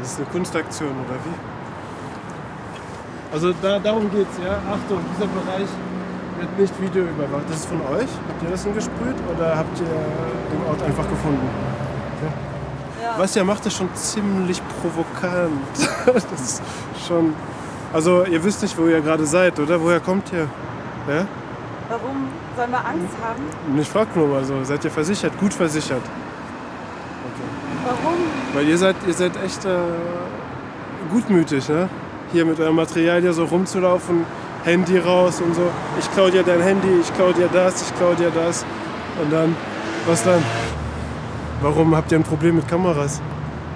Das ist eine Kunstaktion, oder wie? Also darum geht's, ja. Achtung, dieser Bereich wird nicht videoüberwacht. Das ist von euch? Habt ihr das denn gesprüht oder habt ihr den Ort einfach gefunden? Ja. Was ihr macht, ist schon ziemlich provokant. Das ist schon... Also ihr wisst nicht, wo ihr gerade seid, oder? Woher kommt ihr? Ja? Warum sollen wir Angst haben? Ich frag nur mal so, seid ihr versichert? Gut versichert? Okay. Warum? Weil ihr seid echt gutmütig, ne? Hier mit eurem Material hier so rumzulaufen, Handy raus und so. Ich klau dir dein Handy, ich klau dir das, ich klau dir das. Und dann, was dann? Warum habt ihr ein Problem mit Kameras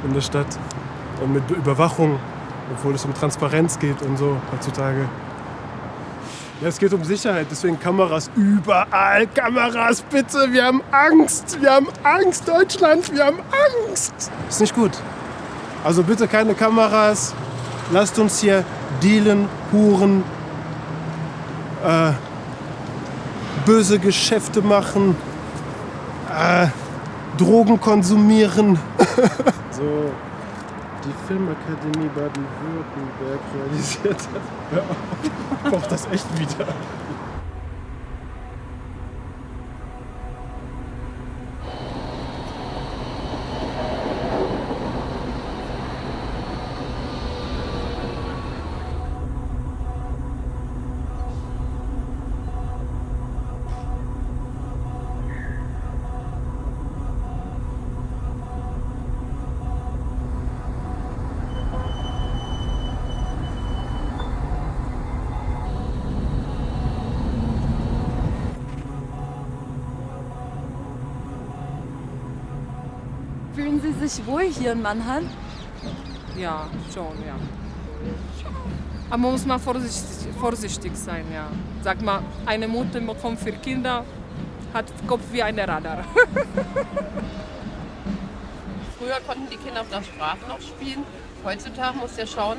in der Stadt? Und mit Überwachung, obwohl es um Transparenz geht und so heutzutage. Ja, es geht um Sicherheit, deswegen Kameras überall. Kameras, bitte, wir haben Angst. Wir haben Angst, Deutschland, wir haben Angst. Ist nicht gut. Also bitte keine Kameras. Lasst uns hier dealen, huren, böse Geschäfte machen, Drogen konsumieren. So, die Filmakademie Baden-Württemberg realisiert hat. Ja, ich brauch das echt wieder. Fühlen Sie sich wohl hier in Mannheim? Ja, schon, ja. Aber man muss mal vorsichtig sein, ja. Sag mal, eine Mutter von 4 Kindern hat Kopf wie ein Radar. Früher konnten die Kinder auf der Straße noch spielen. Heutzutage musst du ja schauen,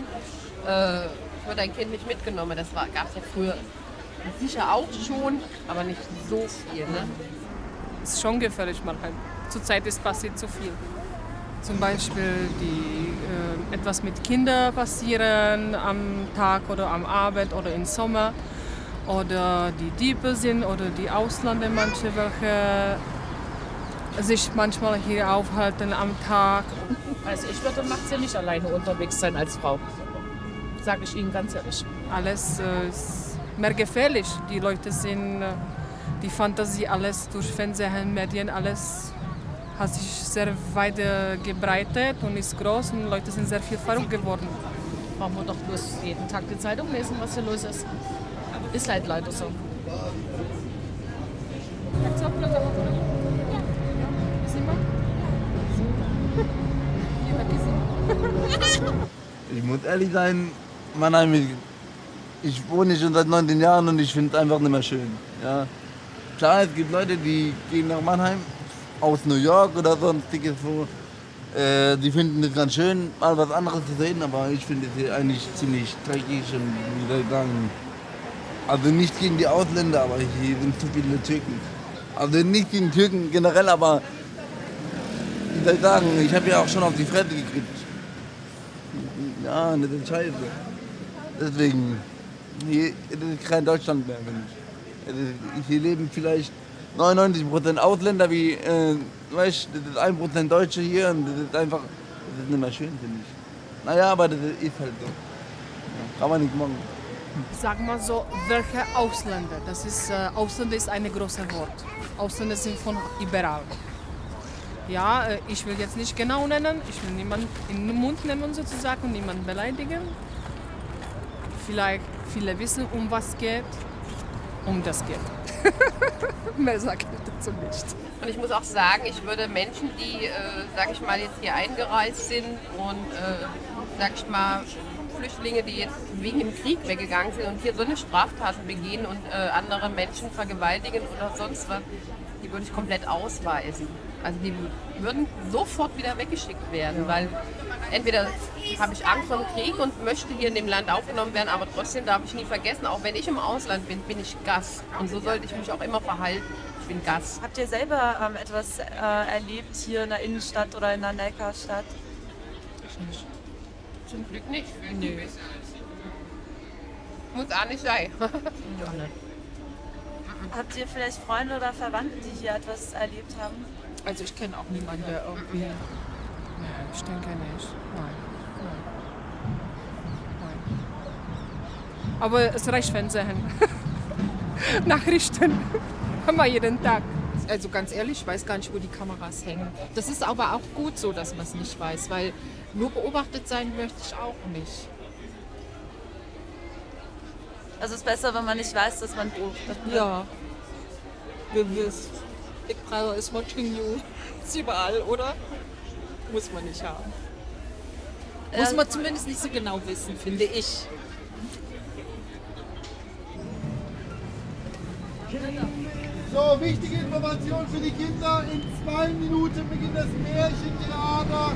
wird dein Kind nicht mitgenommen. Das gab es ja früher sicher auch schon, aber nicht so viel. Ne? Ist schon gefährlich manchmal. Zurzeit ist passiert zu viel. Zum Beispiel etwas mit Kindern passieren am Tag oder am Abend oder im Sommer. Oder die Diebe sind oder die Ausländer, manche welche sich manchmal hier aufhalten am Tag. Also ich würde nachts ja nicht alleine unterwegs sein als Frau. Sage ich Ihnen ganz ehrlich. Alles ist mehr gefährlich. Die Leute sind, die Fantasie, alles durch Fernsehen, Medien, alles hat sich sehr weit gebreitet und ist groß und Leute sind sehr viel verrückt geworden. Brauchen wir doch bloß jeden Tag die Zeitung lesen, was hier los ist. Ist halt leider so. Ich muss ehrlich sein, Mannheim, ich wohne schon seit 19 Jahren und ich finde es einfach nicht mehr schön. Ja. Klar, es gibt Leute, die gehen nach Mannheim aus New York oder sonstiges so. Die finden es ganz schön, mal was anderes zu sehen, aber ich finde es hier eigentlich ziemlich dreckig und wie soll ich sagen, also nicht gegen die Ausländer, aber hier sind zu viele Türken. Also nicht gegen Türken generell, aber wie soll ich sagen, ich habe ja auch schon auf die Fresse gekriegt. Ja, das ist scheiße. Deswegen, hier das ist kein Deutschland mehr, finde ich. Hier leben vielleicht 99% Ausländer, wie, weißt, das ist 1% Deutsche hier und das ist einfach, das ist nicht mehr schön, finde ich. Naja, aber das ist halt so. Ja, kann man nicht machen. Sagen wir so, welche Ausländer? Ausländer ist ein großes Wort. Ausländer sind von überall. Ja, ich will jetzt nicht genau nennen, ich will niemanden in den Mund nehmen sozusagen und niemanden beleidigen. Vielleicht viele wissen, um was geht, um das geht. Mehr sage ich dazu nicht. Und ich muss auch sagen, ich würde Menschen, die, sag ich mal, jetzt hier eingereist sind und, sag ich mal, Flüchtlinge, die jetzt wegen dem Krieg weggegangen sind und hier so eine Straftaten begehen und andere Menschen vergewaltigen oder sonst was, die würde ich komplett ausweisen. Also die würden sofort wieder weggeschickt werden, weil entweder habe ich Angst vor dem Krieg und möchte hier in dem Land aufgenommen werden, aber trotzdem darf ich nie vergessen, auch wenn ich im Ausland bin, bin ich Gast. Und so sollte ich mich auch immer verhalten. Ich bin Gast. Habt ihr selber etwas erlebt hier in der Innenstadt oder in der Neckarstadt? Ich nicht. zum Glück nicht. Nee. Muss auch nicht sein. Ja, ne. Habt ihr vielleicht Freunde oder Verwandte, die hier etwas erlebt haben? Also ich kenne auch niemanden, der irgendwie... Nein, ich denke nicht. Nein. Aber es reicht Fernsehen. Nachrichten. Haben wir jeden Tag. Also ganz ehrlich, ich weiß gar nicht, wo die Kameras hängen. Das ist aber auch gut so, dass man es nicht weiß, weil nur beobachtet sein möchte ich auch nicht. Also es ist besser, wenn man nicht weiß, dass man beobachtet wird. Ja. Big Brother is watching you. Ist überall, oder? Muss man nicht haben. Muss man zumindest nicht so genau wissen, finde ich. So, wichtige Information für die Kinder. In 2 Minuten beginnt das Märchentheater.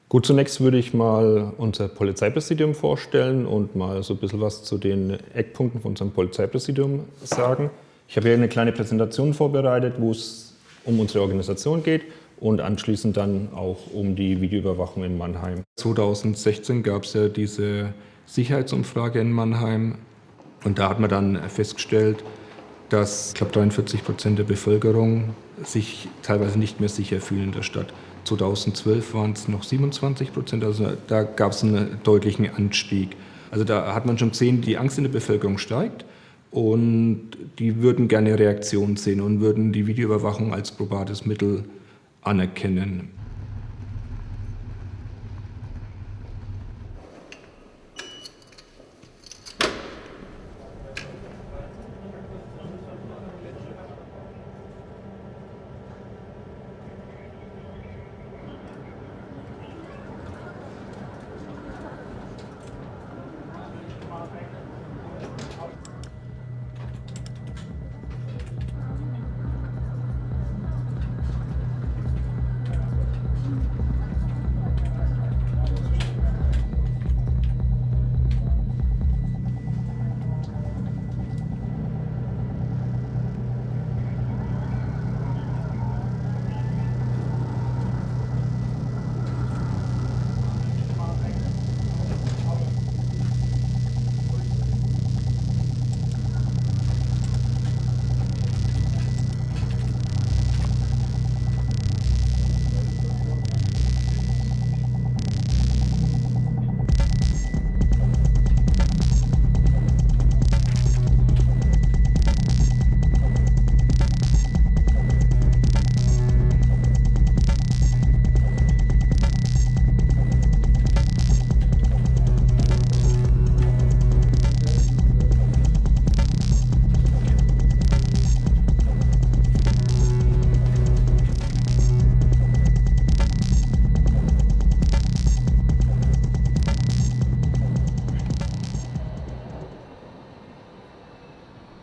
Gut, zunächst würde ich mal unser Polizeipräsidium vorstellen und mal so ein bisschen was zu den Eckpunkten von unserem Polizeipräsidium sagen. Ich habe hier eine kleine Präsentation vorbereitet, wo es um unsere Organisation geht und anschließend dann auch um die Videoüberwachung in Mannheim. 2016 gab es ja diese Sicherheitsumfrage in Mannheim und da hat man dann festgestellt, dass, ich glaube, 43% der Bevölkerung sich teilweise nicht mehr sicher fühlen in der Stadt. 2012 waren es noch 27%, also da gab es einen deutlichen Anstieg. Also da hat man schon gesehen, die Angst in der Bevölkerung steigt und die würden gerne Reaktionen sehen und würden die Videoüberwachung als probates Mittel anerkennen.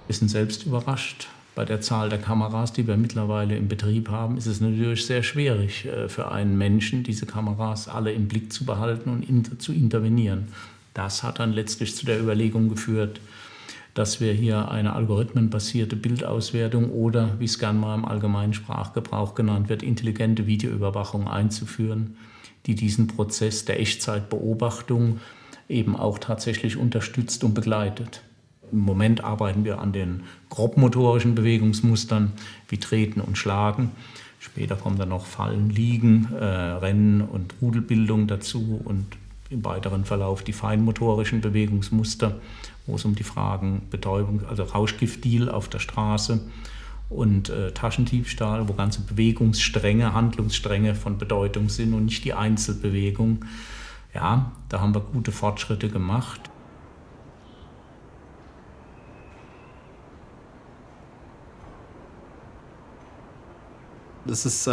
Wir sind selbst überrascht. Bei der Zahl der Kameras, die wir mittlerweile im Betrieb haben, ist es natürlich sehr schwierig für einen Menschen, diese Kameras alle im Blick zu behalten und zu intervenieren. Das hat dann letztlich zu der Überlegung geführt, dass wir hier eine algorithmenbasierte Bildauswertung oder, wie es gern mal im allgemeinen Sprachgebrauch genannt wird, intelligente Videoüberwachung einzuführen, die diesen Prozess der Echtzeitbeobachtung eben auch tatsächlich unterstützt und begleitet. Im Moment arbeiten wir an den grobmotorischen Bewegungsmustern wie Treten und Schlagen. Später kommen dann noch Fallen, Liegen, Rennen und Rudelbildung dazu und im weiteren Verlauf die feinmotorischen Bewegungsmuster, wo es um die Fragen Betäubung, also Rauschgiftdeal auf der Straße und Taschendiebstahl, wo ganze Bewegungsstränge, Handlungsstränge von Bedeutung sind und nicht die Einzelbewegung. Ja, da haben wir gute Fortschritte gemacht. Das ist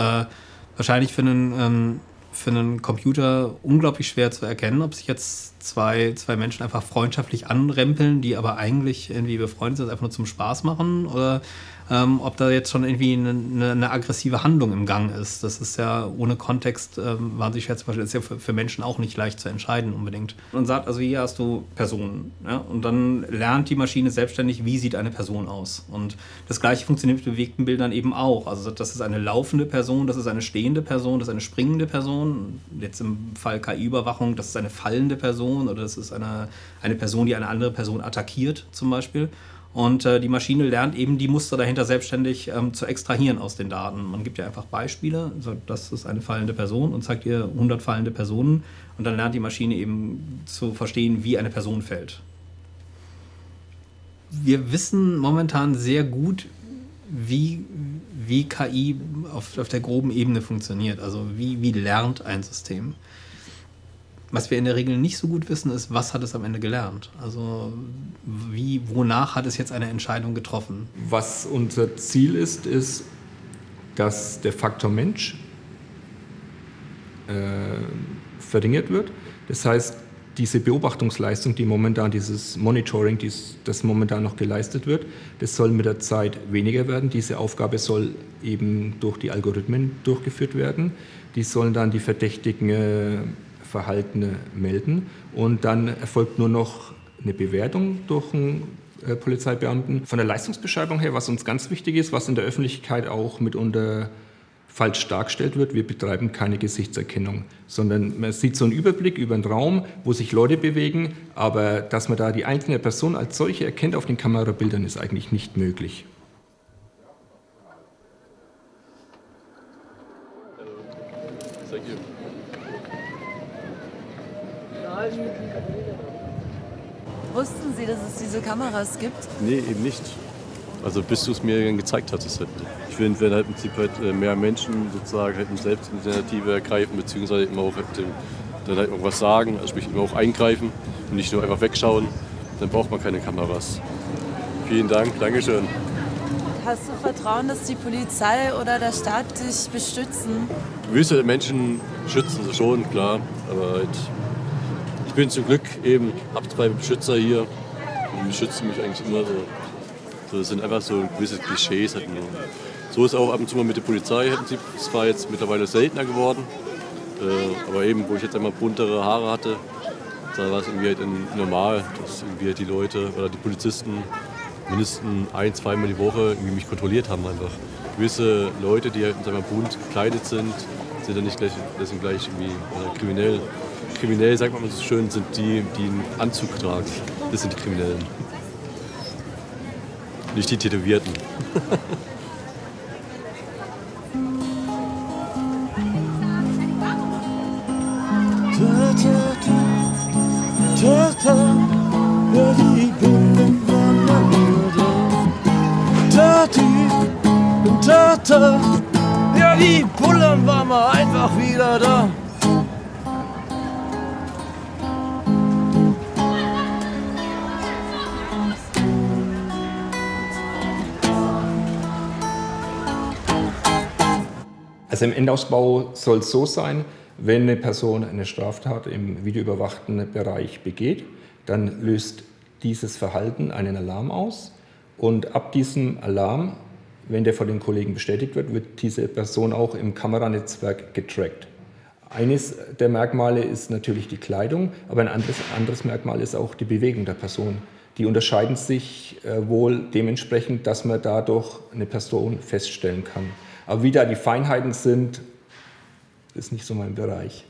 wahrscheinlich für einen Computer unglaublich schwer zu erkennen, ob sich jetzt zwei Menschen einfach freundschaftlich anrempeln, die aber eigentlich irgendwie befreundet sind, einfach nur zum Spaß machen, oder ob da jetzt schon irgendwie eine aggressive Handlung im Gang ist. Das ist ja ohne Kontext wahnsinnig schwer zu verstehen. Das ist ja für Menschen auch nicht leicht zu entscheiden unbedingt. Man sagt, also hier hast du Personen, ja, und dann lernt die Maschine selbstständig, wie sieht eine Person aus. Und das Gleiche funktioniert mit bewegten Bildern eben auch. Also das ist eine laufende Person, das ist eine stehende Person, das ist eine springende Person. Jetzt im Fall KI-Überwachung, das ist eine fallende Person oder das ist eine Person, die eine andere Person attackiert zum Beispiel. Und die Maschine lernt eben die Muster dahinter selbstständig zu extrahieren aus den Daten. Man gibt ja einfach Beispiele, sagt, das ist eine fallende Person und zeigt ihr 100 fallende Personen und dann lernt die Maschine eben zu verstehen, wie eine Person fällt. Wir wissen momentan sehr gut, wie KI auf der groben Ebene funktioniert, also wie lernt ein System. Was wir in der Regel nicht so gut wissen, ist, was hat es am Ende gelernt? Also wonach hat es jetzt eine Entscheidung getroffen? Was unser Ziel ist, dass der Faktor Mensch verringert wird. Das heißt, diese Beobachtungsleistung, die momentan, dieses Monitoring, das momentan noch geleistet wird, das soll mit der Zeit weniger werden. Diese Aufgabe soll eben durch die Algorithmen durchgeführt werden. Die sollen dann die verdächtigen Verhaltene melden und dann erfolgt nur noch eine Bewertung durch einen Polizeibeamten. Von der Leistungsbeschreibung her, was uns ganz wichtig ist, was in der Öffentlichkeit auch mitunter falsch dargestellt wird, wir betreiben keine Gesichtserkennung, sondern man sieht so einen Überblick über einen Raum, wo sich Leute bewegen, aber dass man da die einzelne Person als solche erkennt auf den Kamerabildern, ist eigentlich nicht möglich. Wussten Sie, dass es diese Kameras gibt? Nee, eben nicht. Also bis du es mir gezeigt hattest. Ich finde, wenn halt im Prinzip halt mehr Menschen sozusagen halt selbst Initiative ergreifen, beziehungsweise immer auch dann halt irgendwas sagen, also sprich immer auch eingreifen und nicht nur einfach wegschauen, dann braucht man keine Kameras. Vielen Dank, Dankeschön. Hast du Vertrauen, dass die Polizei oder der Staat dich beschützen? Gewisse Menschen schützen sie schon, klar, aber halt, ich bin zum Glück eben, hab 2 Beschützer hier und die schützen mich eigentlich immer so. Das sind einfach so gewisse Klischees. Halt nur. So ist auch ab und zu mal mit der Polizei. Es war jetzt mittlerweile seltener geworden. Aber eben, wo ich jetzt einmal buntere Haare hatte, da war es irgendwie halt normal, dass irgendwie halt die Leute oder die Polizisten mindestens 1-2 Mal die Woche irgendwie mich kontrolliert haben einfach. Gewisse Leute, die halt sagen wir, bunt gekleidet sind dann nicht gleich irgendwie kriminell. Kriminell, sagt man so schön, sind die einen Anzug tragen. Das sind die Kriminellen. Nicht die Tätowierten. Ja, die Bullen waren mal einfach wieder da. Also im Endausbau soll es so sein, wenn eine Person eine Straftat im videoüberwachten Bereich begeht, dann löst dieses Verhalten einen Alarm aus und ab diesem Alarm, wenn der von den Kollegen bestätigt wird, wird diese Person auch im Kameranetzwerk getrackt. Eines der Merkmale ist natürlich die Kleidung, aber ein anderes Merkmal ist auch die Bewegung der Person. die unterscheiden sich wohl dementsprechend, dass man dadurch eine Person feststellen kann. Aber wie da die Feinheiten sind, ist nicht so mein Bereich.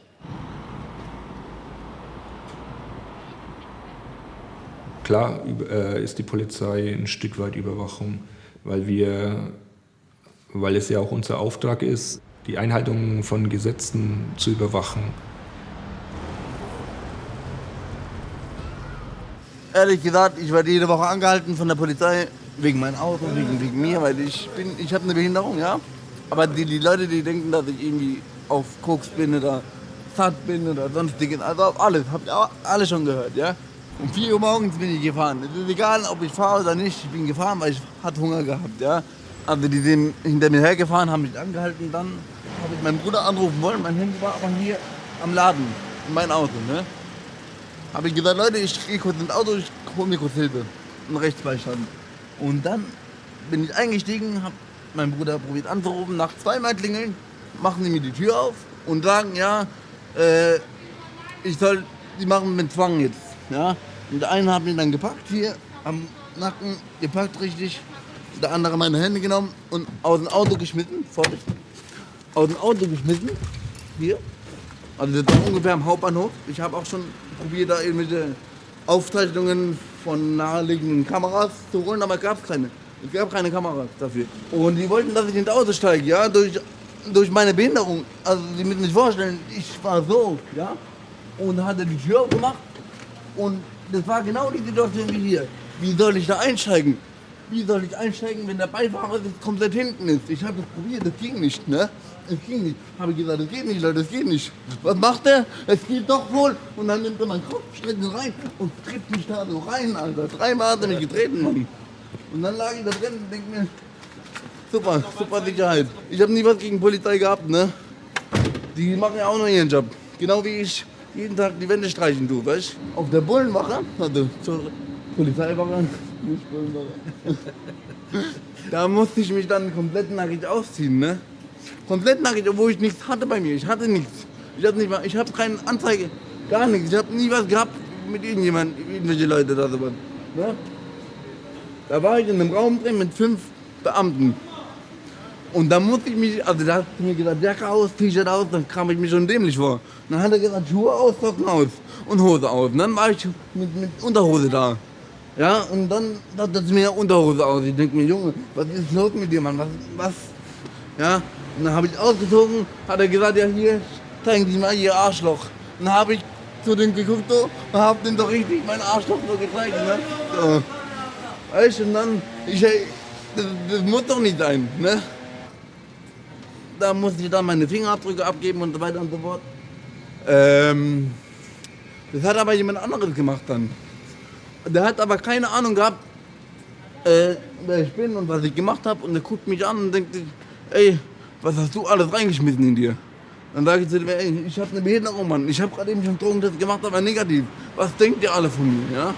Klar ist die Polizei ein Stück weit Überwachung, weil es ja auch unser Auftrag ist, die Einhaltung von Gesetzen zu überwachen. Ehrlich gesagt, ich werde jede Woche angehalten von der Polizei wegen meinem Auto, wegen mir, weil ich habe eine Behinderung, ja. Aber die Leute, die denken, dass ich irgendwie auf Koks bin oder satt bin oder sonstiges, also alles, habt ihr alle schon gehört, ja. Um 4 Uhr morgens bin ich gefahren. Es ist egal, ob ich fahre oder nicht, ich bin gefahren, weil ich hatte Hunger gehabt, ja. Also die sind hinter mir hergefahren, haben mich angehalten, dann habe ich meinen Bruder anrufen wollen, mein Handy war aber hier am Laden, in mein Auto, ne. Habe ich gesagt, Leute, ich gehe kurz ins Auto, ich hole mir kurz Hilfe, einen Rechtsbeistand. Und dann bin ich eingestiegen, habe meinen Bruder probiert anzurufen, nach 2-mal klingeln, machen die mir die Tür auf und sagen, ja, die machen mit Zwang jetzt, ja. Und der eine hat mich dann gepackt, hier am Nacken, gepackt richtig, der andere meine Hände genommen und aus dem Auto geschmissen, Vorsicht, aus dem Auto geschmissen, hier. Also das war ungefähr am Hauptbahnhof. Ich habe auch schon probiert, da irgendwelche Aufzeichnungen von naheliegenden Kameras zu holen, aber es gab keine. Es gab keine Kameras dafür. Und die wollten, dass ich ins Auto steige, ja, durch meine Behinderung. Also Sie müssen sich vorstellen, ich war so, ja, und hatte die Tür aufgemacht und das war genau die Situation wie hier. Wie soll ich da einsteigen? Wie soll ich einsteigen, wenn der Beifahrer komplett hinten ist? Ich habe das probiert, das ging nicht, ne? Es ging nicht. Habe ich gesagt, das geht nicht, Leute, das geht nicht. Was macht er? Es geht doch wohl. Und dann nimmt er meinen Kopf, streckt ihn rein und tritt mich da so rein, Alter. 3-mal hat er mich getreten, Mann. Und dann lag ich da drin und denke mir, super, super Sicherheit. Ich habe nie was gegen Polizei gehabt, ne? Die machen ja auch nur ihren Job. Genau wie ich jeden Tag die Wände streichen tue, weißt du? Auf der Bullenwache, also zur Polizeiwache, nicht Bullenwache. Da musste ich mich dann komplett nackig ausziehen, ne? Komplett nackig, obwohl ich nichts hatte bei mir. Ich hatte nichts. Ich habe keine Anzeige, gar nichts. Ich habe nie was gehabt mit irgendwelche Leute da so was. Ne? Da war ich in einem Raum drin mit 5 Beamten. Und da musste ich mich, also da hat er mir gesagt, Jacke aus, T-Shirt aus, dann kam ich mir schon dämlich vor. Und dann hat er gesagt, Schuhe aus, Socken aus und Hose aus. Und dann war ich mit Unterhose da. Ja, und dann hat er mir Unterhose aus. Ich denke mir, Junge, was ist los mit dir, Mann? Was? Ja, und dann habe ich ausgezogen, hat er gesagt, ja hier, zeigen Sie mal Ihr Arschloch. Und dann habe ich zu dem geguckt so, und habe dem doch richtig mein Arschloch so gezeigt. Ne? So. Weißt du, und dann, das muss doch nicht sein, ne? Da musste ich dann meine Fingerabdrücke abgeben und so weiter und so fort. Das hat aber jemand anderes gemacht dann. Der hat aber keine Ahnung gehabt, wer ich bin und was ich gemacht habe. Und der guckt mich an und denkt, ey, was hast du alles reingeschmissen in dir? Dann sage ich zu dem, ey, ich habe eine Behinderung, Mann. Ich habe gerade eben schon Drogentest gemacht, aber negativ. Was denkt ihr alle von mir, ja?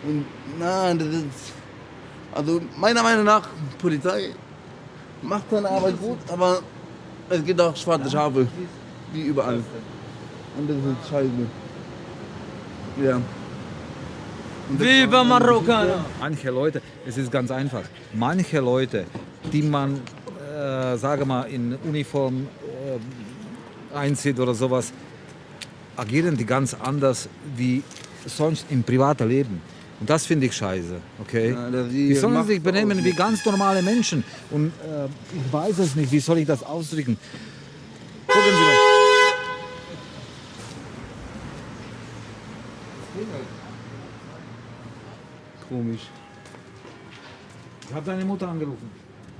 Und nein, das ist, also meiner Meinung nach, Polizei macht seine Arbeit gut, aber es gibt auch schwarze Schafe, wie überall. Und das ist scheiße. Ja. Viva Marokkaner! Manche Leute, es ist ganz einfach, manche Leute, die man, sage mal, in Uniform einzieht oder sowas, agieren die ganz anders wie sonst im privaten Leben. Und das finde ich scheiße, okay? Ja, die sollen sich benehmen wie ganz normale Menschen. Und ich weiß es nicht, wie soll ich das ausdrücken? Gucken Sie mal. Komisch. Ich habe deine Mutter angerufen.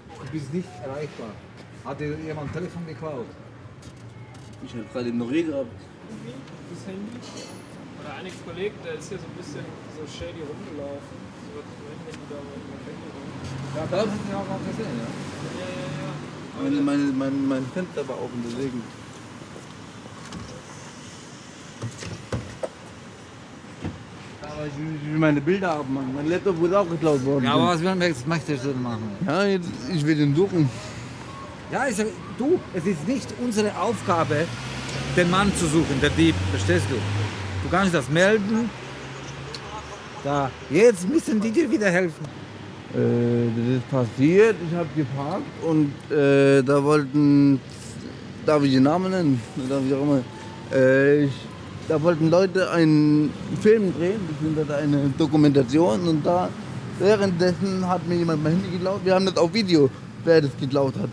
Du bist nicht erreichbar. Hat dir jemand Telefon geklaut? Ich habe gerade ignoriert gehabt. Das Handy? Oder ein Kollege, der ist hier so ein bisschen so shady rumgelaufen. So wird da ja, da hast du ja auch gesehen, ja? Ja. Mein Fenster war offen, deswegen. Aber ich will meine Bilder haben, Mann. Mein Laptop wurde auch geklaut worden. Ja, aber was möchtest du denn machen? Ja, ich will den suchen. Ja, ich sag, du, es ist nicht unsere Aufgabe, den Mann zu suchen, der Dieb, verstehst du? Du kannst das melden Da, jetzt müssen die dir wieder helfen. Das ist passiert, ich habe geparkt und darf ich den Namen nennen? Darf ich auch mal? Da wollten Leute einen Film drehen, beziehungsweise eine Dokumentation und da währenddessen hat mir jemand mein Handy geklaut. Wir haben das auf Video, wer das geklaut hat.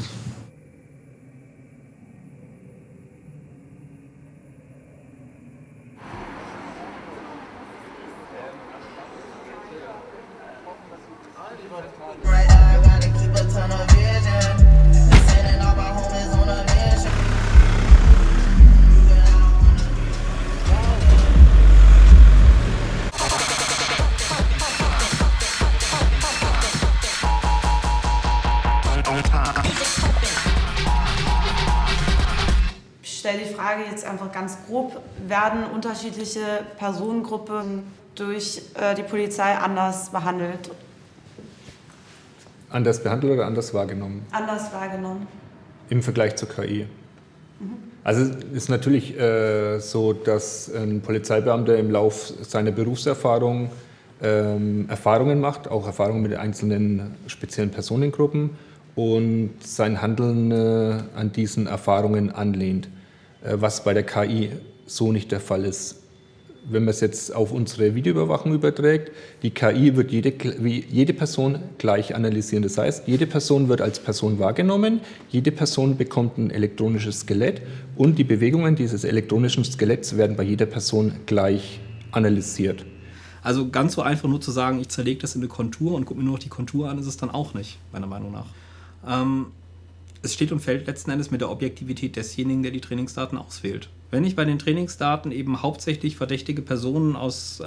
Ich stelle die Frage jetzt einfach ganz grob, werden unterschiedliche Personengruppen durch die Polizei anders behandelt? Anders behandelt oder anders wahrgenommen? Anders wahrgenommen. Im Vergleich zur KI. Also es ist natürlich so, dass ein Polizeibeamter im Lauf seiner Berufserfahrung Erfahrungen macht, auch Erfahrungen mit einzelnen speziellen Personengruppen und sein Handeln an diesen Erfahrungen anlehnt, was bei der KI so nicht der Fall ist. Wenn man es jetzt auf unsere Videoüberwachung überträgt, die KI wird jede Person gleich analysieren. Das heißt, jede Person wird als Person wahrgenommen, jede Person bekommt ein elektronisches Skelett und die Bewegungen dieses elektronischen Skeletts werden bei jeder Person gleich analysiert. Also ganz so einfach nur zu sagen, ich zerlege das in eine Kontur und gucke mir nur noch die Kontur an, ist es dann auch nicht, meiner Meinung nach. Es steht und fällt letzten Endes mit der Objektivität desjenigen, der die Trainingsdaten auswählt. Wenn ich bei den Trainingsdaten eben hauptsächlich verdächtige Personen aus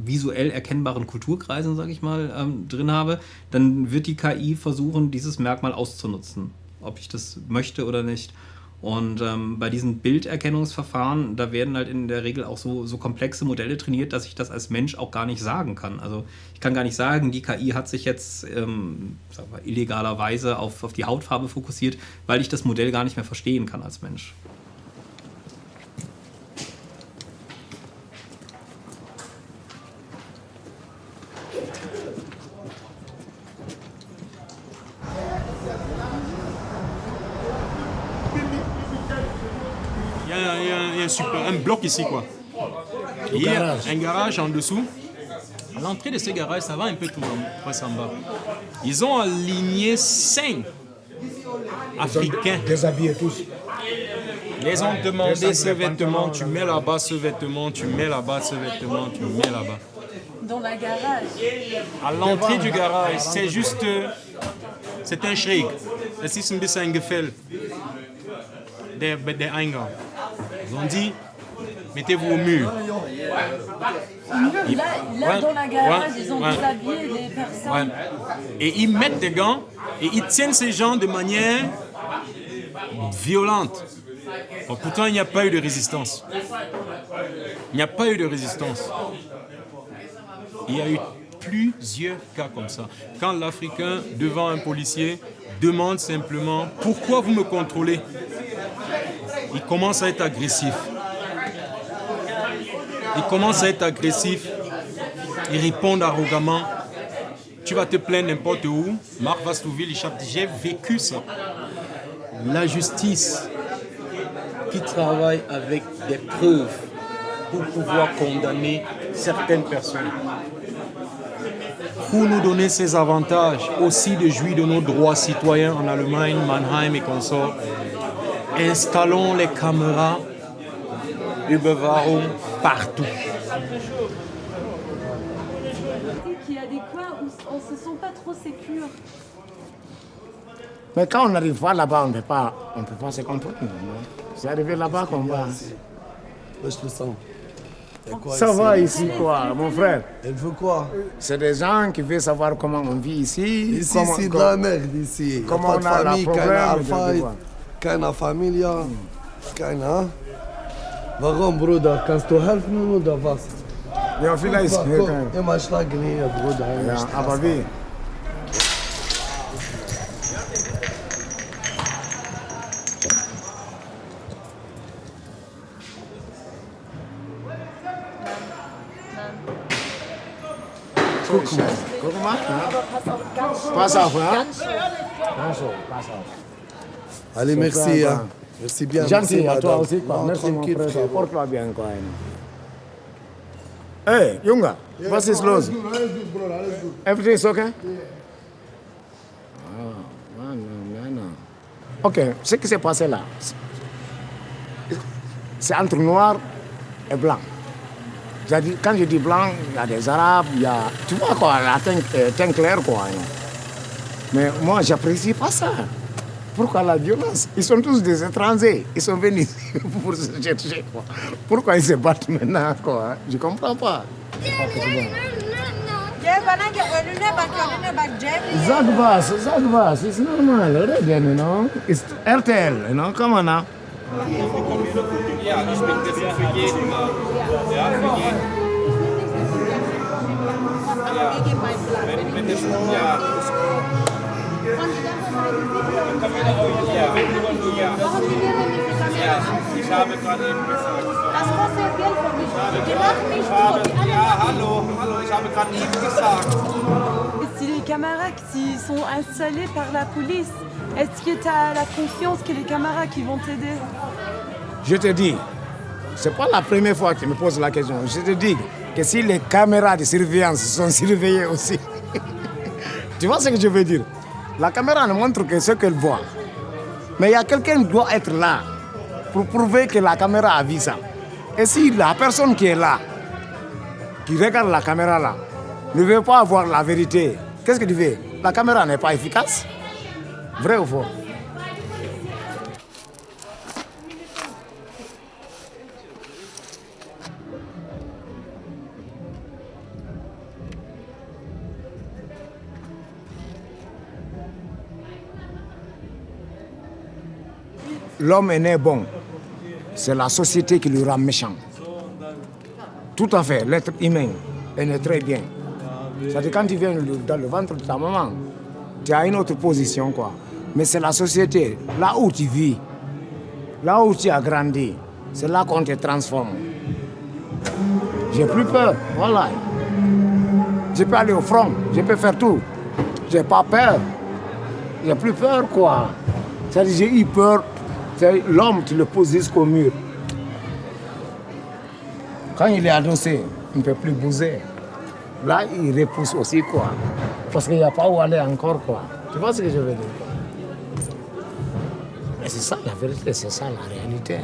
visuell erkennbaren Kulturkreisen, sage ich mal, drin habe, dann wird die KI versuchen, dieses Merkmal auszunutzen, ob ich das möchte oder nicht. Und bei diesen Bilderkennungsverfahren, da werden halt in der Regel auch so komplexe Modelle trainiert, dass ich das als Mensch auch gar nicht sagen kann. Also ich kann gar nicht sagen, die KI hat sich jetzt sagen wir, illegalerweise auf die Hautfarbe fokussiert, weil ich das Modell gar nicht mehr verstehen kann als Mensch. Il y a un bloc ici, quoi. Il y a un garage en dessous. À l'entrée de ce garage, ça va un peu tout en bas. Ils ont aligné 5 Africains. Déshabillés tous. Ils ont demandé ce vêtement, tu mets là-bas ce vêtement, tu mets là-bas ce vêtement, tu mets là-bas. Dans la garage. À l'entrée du garage, c'est juste. C'est un schräg. Es ist ein bisschen ein Gefäll. Der Eingang. Ils ont dit, mettez-vous au mur. Là, dans la garage, ils ont déshabillé les personnes. Et ils mettent des gants et ils tiennent ces gens de manière violente. Bon, pourtant, il n'y a pas eu de résistance. Il n'y a pas eu de résistance. Il y a eu plusieurs cas comme ça. Quand l'Africain, devant un policier, demande simplement « Pourquoi vous me contrôlez ?» Il commence à être agressif. Ils répondent arrogamment. Tu vas te plaindre n'importe où. Marc Vastouville, j'ai vécu ça. La justice qui travaille avec des preuves pour pouvoir condamner certaines personnes. Pour nous donner ces avantages, aussi de jouir de nos droits citoyens en Allemagne, Mannheim et consorts, installons les caméras Überwachung partout. Il y a des coins où on ne se sent pas trop sécure. Mais quand on n'arrive pas là-bas, on ne peut pas se comporter. C'est arrivé là-bas qu'on va. Je le sens. Ça va ici quoi, mon frère? Elle veut quoi? C'est des gens qui veulent savoir comment on vit ici. Ici, c'est de la merde ici. Comment on a la keine Arbeit, keine Familie, keiner. Warum, Bruder? Kannst du helfen oder was? Ja, vielleicht. Immer schlagen hier, Bruder. Ja, aber wie? Guck mal. Pass auf, hein? Pass auf. Allez, merci. Hein. Merci bien. Gentil, merci, à toi madame. aussi. Quoi. Non, Merci, mon tranquille, frère. frérot. Porte-toi bien, quoi. Hey, Junge, was ist los? Everything is okay? Non. Ok, ce qui s'est passé là, c'est entre noir et blanc. Quand je dis blanc, il y a des arabes, il y a. Tu vois quoi, la teint clair, quoi. Mais moi, j'apprécie pas ça. Pourquoi la violence? Ils sont tous des étrangers. Ils sont venus pour se chercher, quoi. Pourquoi ils se battent maintenant, quoi? Je comprends pas. Zagbas, it's normal, already, you know. It's RTL, you know, come on now. Ja, ich bin das für jeden. Ja, für jeden. Wenn das, ja. Ja, ich habe gerade eben gesagt. Das kostet Geld für mich. Die machen mich tot. Ja, hallo, ich habe gerade eben gesagt. C'est les camarades qui sont installés par la police. Est-ce que tu as la confiance que les camarades qui vont t'aider? Je te dis, c'est pas la première fois que tu me poses la question. Je te dis que si les caméras de surveillance sont surveillées aussi, tu vois ce que je veux dire? La caméra ne montre que ce qu'elle voit. Mais il y a quelqu'un qui doit être là pour prouver que la caméra a vu ça. Et si la personne qui est là, qui regarde la caméra là, ne veut pas avoir la vérité, qu'est-ce que tu veux? La caméra n'est pas efficace? Vrai ou faux? L'homme est né bon. C'est la société qui le rend méchant. Tout à fait, l'être humain est né très bien. C'est-à-dire quand tu viens dans le ventre de ta maman, tu as une autre position, quoi. Mais c'est la société, là où tu vis, là où tu as grandi, c'est là qu'on te transforme. J'ai plus peur, voilà. Je peux aller au front, je peux faire tout. J'ai pas peur. J'ai plus peur, quoi. C'est-à-dire j'ai eu peur. L'homme, tu le poses jusqu'au mur. Quand il est adossé, il ne peut plus bouger. Là, il repousse aussi, quoi. Parce qu'il n'y a pas où aller encore, quoi. Tu vois ce que je veux dire? Mais c'est ça la vérité, c'est ça la réalité.